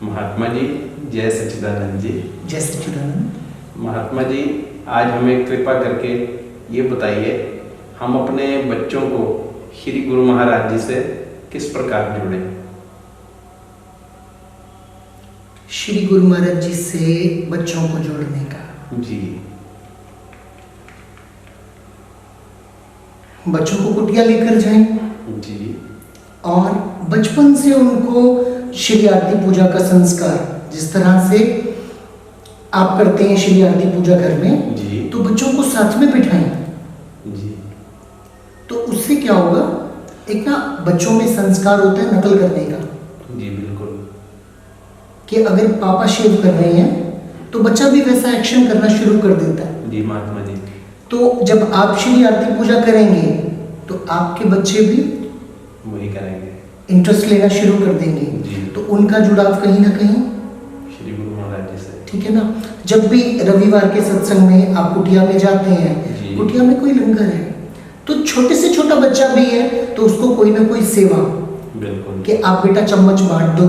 महात्मा जी, जय सच्चिदानंद जी। जय सच्चिदानंद। महात्मा जी, आज हमें कृपा करके ये बताइए, हम अपने बच्चों को श्री गुरु महाराज जी से किस प्रकार जोड़ें? श्री गुरु महाराज जी से बच्चों को जोड़ने का जी। बच्चों को कुटिया लेकर जाएं जी। और बचपन से उनको श्री आरती पूजा का संस्कार, जिस तरह से आप करते हैं श्री आरती पूजा घर में जी, तो बच्चों को साथ में बिठाएं। जी। तो उससे क्या होगा, एक ना बच्चों में संस्कार होता है नकल करने का। जी बिल्कुल। कि अगर पापा शेव कर रहे हैं तो बच्चा भी वैसा एक्शन करना शुरू कर देता है। जी महात्मा जी। तो जब आप श्री आरती पूजा करेंगे तो आपके बच्चे भी वही करेंगे, इंटरेस्ट लेना शुरू कर देंगे। जी। तो उनका जुड़ाव कहीं ना कहीं श्री गुरु महाराज जी से। ठीक है ना। जब भी रविवार के सत्संग में आप कुटिया में जाते हैं, जी। कुटिया में कोई लंगर है तो छोटे से छोटा बच्चा भी है तो उसको कोई ना कोई सेवा, बिल्कुल, कि आप बेटा चम्मच बांट दो,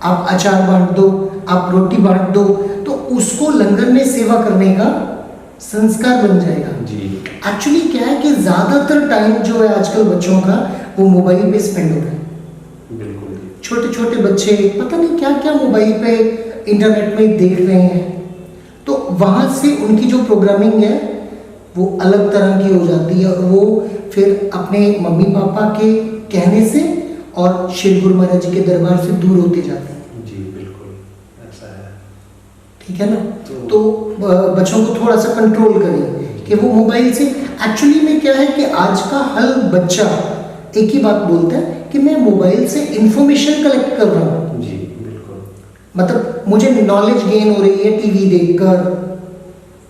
आप अचार बांट दो, आप रोटी बांट दो, तो उसको लंगर में सेवा करने का संस्कार बन जाएगा। जी। एक्चुअली क्या है कि ज्यादातर टाइम जो है आजकल बच्चों का वो मोबाइल पे स्पेंड हो रहा है। बिल्कुल जी। छोटे छोटे बच्चे पता नहीं क्या क्या मोबाइल पे इंटरनेट में देख रहे हैं, तो वहां से उनकी जो प्रोग्रामिंग है वो अलग तरह की हो जाती है और वो फिर अपने मम्मी पापा के कहने से और श्री गुरु महाराज जी के दरबार से दूर होते जाते हैं। जी बिल्कुल, ऐसा है। ठीक है ना। तो बच्चों को थोड़ा सा कंट्रोल करें कि वो मोबाइल से, एक्चुअली में क्या है कि आज का हर बच्चा एक ही बात बोलता है कि मैं मोबाइल से इंफॉर्मेशन कलेक्ट कर रहा हूँ। जी बिल्कुल। मतलब मुझे नॉलेज गेन हो रही है टीवी देखकर,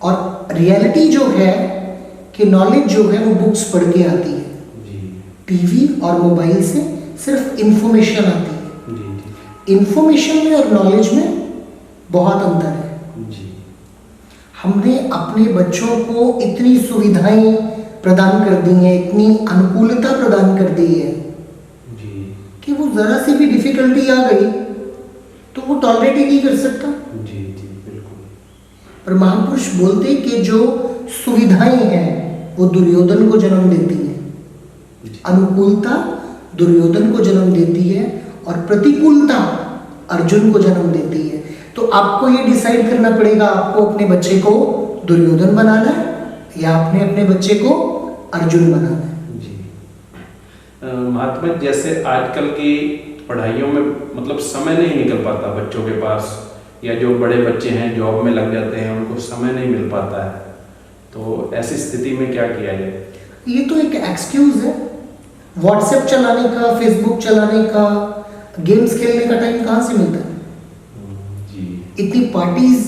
और रियलिटी जो है कि नॉलेज जो है वो बुक्स पढ़ के आती है। जी। टीवी और मोबाइल से सिर्फ इंफॉर्मेशन आती है। जी। जी। इंफॉर्मेशन में और नॉलेज में बहुत अंतर है। जी। हमने अपने बच्चों को इतनी सुविधाएं प्रदान कर दी हैं, इतनी अनुकूलता प्रदान कर दी है जी। कि वो जरा सी भी डिफिकल्टी आ गई तो वो टॉलरेट ही नहीं कर सकता। जी। जी बिल्कुल। पर महापुरुष बोलते कि जो सुविधाएं हैं वो दुर्योधन को जन्म देती है, अनुकूलता दुर्योधन को जन्म देती है और प्रतिकूलता अर्जुन को जन्म देती है। तो आपको ये डिसाइड करना पड़ेगा, आपको अपने बच्चे को दुर्योधन बनाना है या आपने अपने बच्चे को अर्जुन बनाना है। जी। महात्मा, जैसे आजकल की पढ़ाइयों में मतलब समय नहीं निकल पाता बच्चों के पास, या जो बड़े बच्चे हैं जॉब में लग जाते हैं उनको समय नहीं मिल पाता है, तो ऐसी स्थिति में क्या किया जाए? ये तो एक एक्सक्यूज है। व्हाट्सएप चलाने का, फेसबुक चलाने का, गेम्स खेलने का टाइम कहाँ से मिलता है? जी। इतनी पार्टीज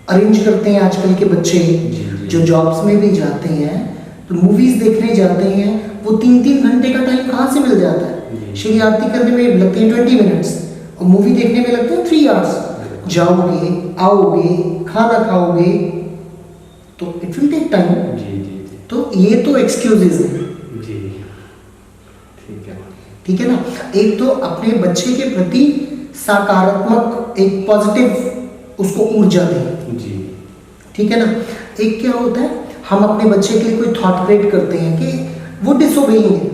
अरेंज करते हैं आजकल के बच्चे। जी। जो जॉब्स में भी जाते हैं तो मूवीज देखने जाते हैं, वो 3-3 घंटे का टाइम कहाँ से मिल जाता है? श्री आरती करने में लगते हैं 20 मिनट्स और मूवी देखने में लगते हैं 3 आवर्स। जाओगे, आओगे, खाना खाओगे, तो इट विल टेक टाइम। जी। जी। तो ये तो एक्सक्यूजेज है। जी ठीक है। ठीक है ना। एक तो अपने बच्चे के प्रति सकारात्मक एक पॉजिटिव उसको ऊर्जा दें। जी। ठीक है ना। एक क्या होता है, हम अपने बच्चे के लिए कोई थॉट क्रिएट करते हैं कि वो डिसोबेइंग है,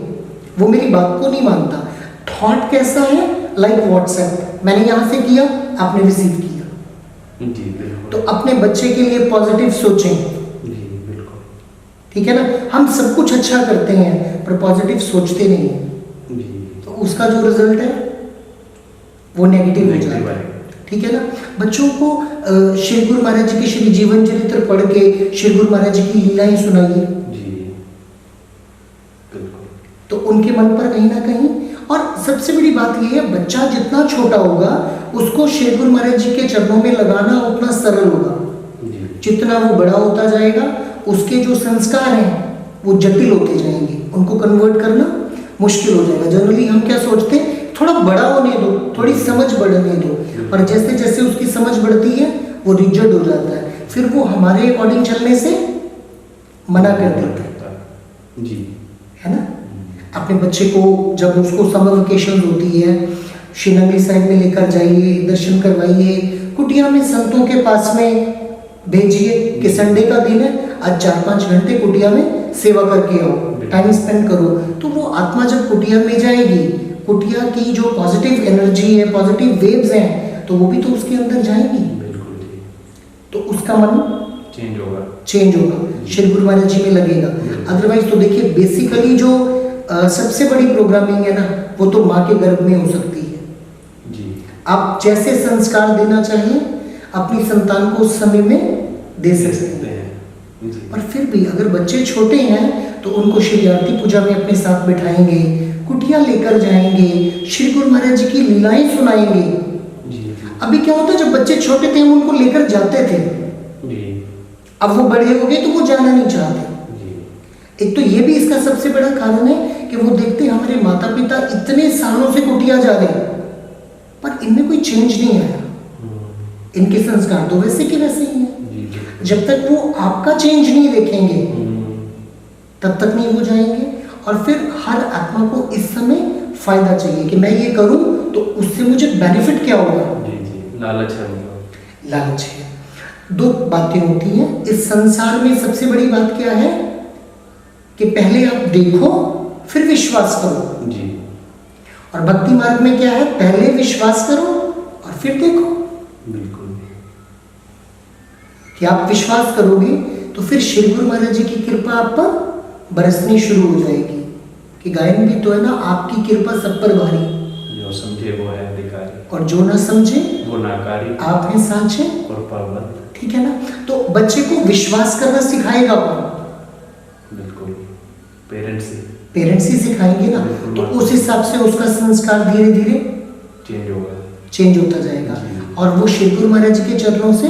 वो मेरी बात को नहीं मानता। थॉट कैसा है? लाइक व्हाट्सएप, मैंने यहाँ से किया, आपने रिसीव किया। जी बिल्कुल। तो अपने बच्चे के लिए पॉजिटिव सोचें। जी बिल्कुल। ठीक है ना। हम सब कुछ अच्छा करते हैं पर पॉजिटिव सोचते नहीं हैं, जी। तो उसका जो रिजल्ट है वो नेगेटिव हो जाता है। ठीक है ना। बच्चों को श्री गुरु महाराज जी के श्री जीवन चरित्र पढ़ के श्री गुरु महाराज जी की लीलाएं सुनाइए। जी बिल्कुल। तो उनके मन पर कहीं ना कहीं, और सबसे बड़ी बात यह है, बच्चा जितना छोटा होगा उसको श्री गुरु महाराज जी के चरणों में लगाना उतना सरल होगा। जी। जितना वो बड़ा होता जाएगा उसके जो संस्कार हैं वो जटिल होते जाएंगे, उनको कन्वर्ट करना मुश्किल हो जाएगा। जनरली हम क्या सोचते हैं, थोड़ा बड़ा होने दो, थोड़ी समझ बढ़ने दो, और जैसे जैसे उसकी समझ बढ़ती है वो रिजिड हो जाता है, फिर वो हमारे अकॉर्डिंग चलने से मना कर देता है। जी। है ना। अपने बच्चे को जब उसको समर वेकेशन होती है शिनंगली साहिब में लेकर जाइए, दर्शन करवाइए, कुटिया में संतों के पास में भेजिए कि संडे का दिन है, आज 4-5 घंटे कुटिया में सेवा करके आओ, टाइम स्पेंड करो। तो वो आत्मा जब कुटिया में जाएगी, कुटिया की जो पॉजिटिव एनर्जी है, पॉजिटिव वेव्स हैं, तो वो भी तो उसके अंदर जाएंगी, तो उसका मन चेंज होगा, श्री गुरु महाराज जी में लगेगा। अदरवाइज तो देखिए बेसिकली जो सबसे बड़ी प्रोग्रामिंग है ना, वो तो माँ के गर्भ में हो सकती है जी। आप जैसे संस्कार देना चाहिए अपनी संतान को उस समय में दे सकते हैं। और फिर भी अगर बच्चे छोटे हैं तो उनको श्री आरती पूजा में अपने साथ बिठाएंगे, कुटिया लेकर जाएंगे, श्री गुरु महाराज जी की लीलाएं सुनाएंगे। अभी क्या होता है, जब बच्चे छोटे थे हम उनको लेकर जाते थे, अब वो बड़े हो गए तो वो जाना नहीं चाहते। एक तो ये भी इसका सबसे बड़ा कारण है कि वो देखते हैं हमारे माता पिता इतने सालों से कुटिया जा रहे हैं पर इनमें कोई चेंज नहीं आया, इनके संस्कार तो वैसे के वैसे ही हैं। जब तक वो आपका चेंज नहीं देखेंगे तब तक नहीं हो जाएंगे। और फिर हर आत्मा को इस समय फायदा चाहिए कि मैं ये करूं तो उससे मुझे बेनिफिट क्या होगा। लालच है, लालच है। दो बातें होती हैं इस संसार में। सबसे बड़ी बात क्या है कि पहले आप देखो फिर विश्वास करो जी। और भक्ति मार्ग में क्या है, पहले विश्वास करो और फिर देखो। बिल्कुल कि आप विश्वास करोगे तो फिर श्री गुरु महाराज जी की कृपा आप पर बरसनी शुरू हो जाएगी। कि गायन भी तो है ना, आपकी कृपा सब पर भारी, जो समझे वो है अधिकारी और जो ना समझे वो नाकारी, आप हैं साँचे और पाबंद। ठीक है ना। तो बच्चे को विश्वास करना सिखाएगा कौन? बिल्कुल पेरेंट्स ही सिखाएंगे ना। तो उस हिसाब से उसका संस्कार धीरे धीरे चेंज होता जाएगा और वो श्री गुरु महाराज जी के चरणों से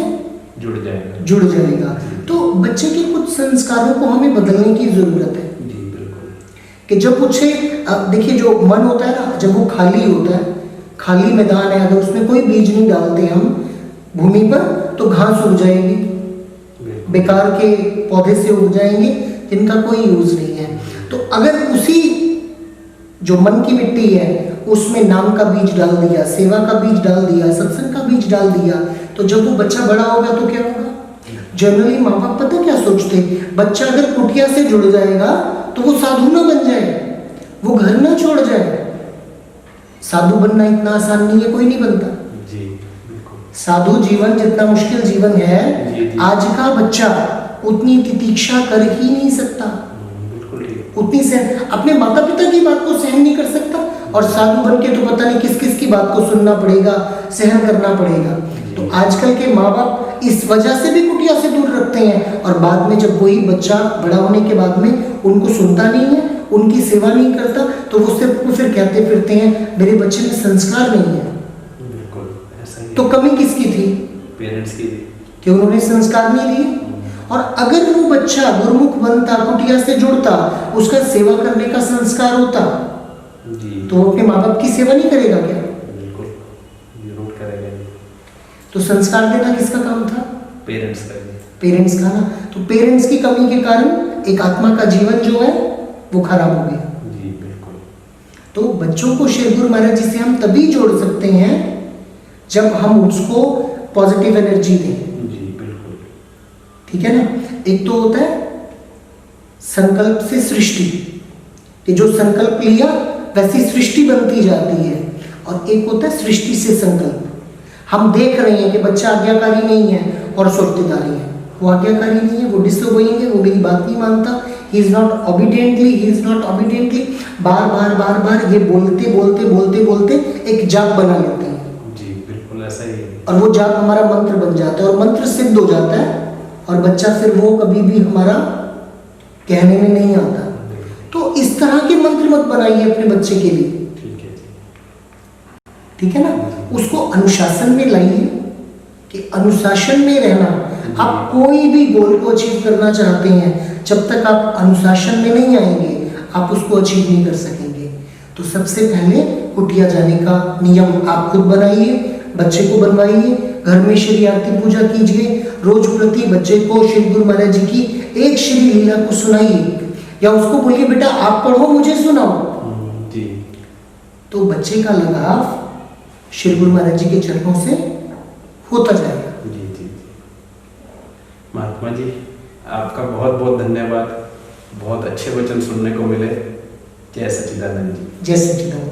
जुड़ जाएगा। तो बच्चे के कुछ संस्कारों को हमें बदलने की जरूरत है जी। बिल्कुल कि जब मुझे देखिए जो मन होता है ना, जब वो खाली होता है, खाली मैदान है, अगर उसमें कोई बीज नहीं डालते हम भूमि पर तो घास उग जाएगी, बेकार के पौधे से उग जाएंगे जिनका कोई यूज नहीं है। तो अगर उसी जो मन की मिट्टी है उसमें नाम का बीज डाल दिया, सेवा का बीज डाल दिया, सत्संग का बीज डाल दिया, तो जब वो बच्चा बड़ा होगा तो क्या होगा? जनरली माँ बाप पता क्या सोचते, बच्चा अगर कुटिया से जुड़ जाएगा तो वो साधु ना बन जाए, वो घर ना छोड़ जाए। साधु बनना इतना आसान नहीं है, कोई नहीं बनता जी। साधु जीवन जितना मुश्किल जीवन है जी। आज का बच्चा उतनी तितीक्षा कर ही नहीं सकता, उतनी सहन अपने माता पिता की बात को सहन नहीं कर सकता, और साधु बन के तो पता नहीं किस किस की बात को सुनना पड़ेगा, सहन करना पड़ेगा। तो आजकल के माँ बाप इस वजह से भी कुटिया से दूर रखते हैं, और बाद में जब वही बच्चा बड़ा होने के बाद में उनको सुनता नहीं है, उनकी सेवा नहीं करता, तो वो सिर्फ फिर कहते फिरते हैं मेरे बच्चे में संस्कार नहीं है। तो कमी किसकी थी? पेरेंट्स की, कि उन्होंने संस्कार नहीं दिए। और अगर वो बच्चा गुरुमुख बनता, कुटिया से जुड़ता, उसका सेवा करने का संस्कार होता जी। तो वो अपने माँ बाप की सेवा नहीं करेगा क्या? बिल्कुल जरूर करेगा। तो संस्कार देना किसका काम था? पेरेंट्स का ना। तो पेरेंट्स की कमी के कारण एक आत्मा का जीवन जो है वो खराब हो गया जी। बिल्कुल। तो बच्चों को श्री गुरु महाराज जी से हम तभी जोड़ सकते हैं जब हम उसको पॉजिटिव एनर्जी दें जी। बिल्कुल ठीक है ना। एक तो होता है संकल्प से सृष्टि, कि जो संकल्प लिया वैसी सृष्टि बनती जाती है, और एक होता है सृष्टि से संकल्प। हम देख रहे हैं कि बच्चा आज्ञाकारी नहीं है और सुरतेदारी है, वो आज्ञाकारी नहीं है, वो डिसोबेइंग है, वो मेरी बात नहीं मानता, ही इज नॉट ऑबिडियंटली, बार बार ये बोलते एक जाप बना लेते हैं जी। बिल्कुल ऐसा ही है। और वो जाप हमारा मंत्र बन जाता है और मंत्र सिद्ध हो जाता है, और बच्चा फिर वो कभी भी हमारा कहने में नहीं आता। तो इस तरह के मंत्र मत बनाइए अपने बच्चे के लिए, ठीक है ना। उसको अनुशासन में लाइए, कि अनुशासन में रहना। आप कोई भी गोल को अचीव करना चाहते हैं, जब तक आप अनुशासन में नहीं आएंगे आप उसको अचीव नहीं कर सकेंगे। तो सबसे पहले कुटिया जाने का नियम आप खुद बनाइए, बच्चे को बनवाइए, घर में श्री आरती पूजा कीजिए, रोज प्रति बच्चे को श्री गुरु महाराज जी की एक श्री लीला को सुनाइए, या उसको बोलिए बेटा आप पढ़ो मुझे सुनाओ जी। तो बच्चे का लगाव श्री गुरु महाराज जी के चरणों से होता जाएगा। जी जी जी। महात्मा जी आपका बहुत बहुत धन्यवाद, बहुत अच्छे वचन सुनने को मिले। जय सच्चिदानंद जी। जय सच्चिदानंद।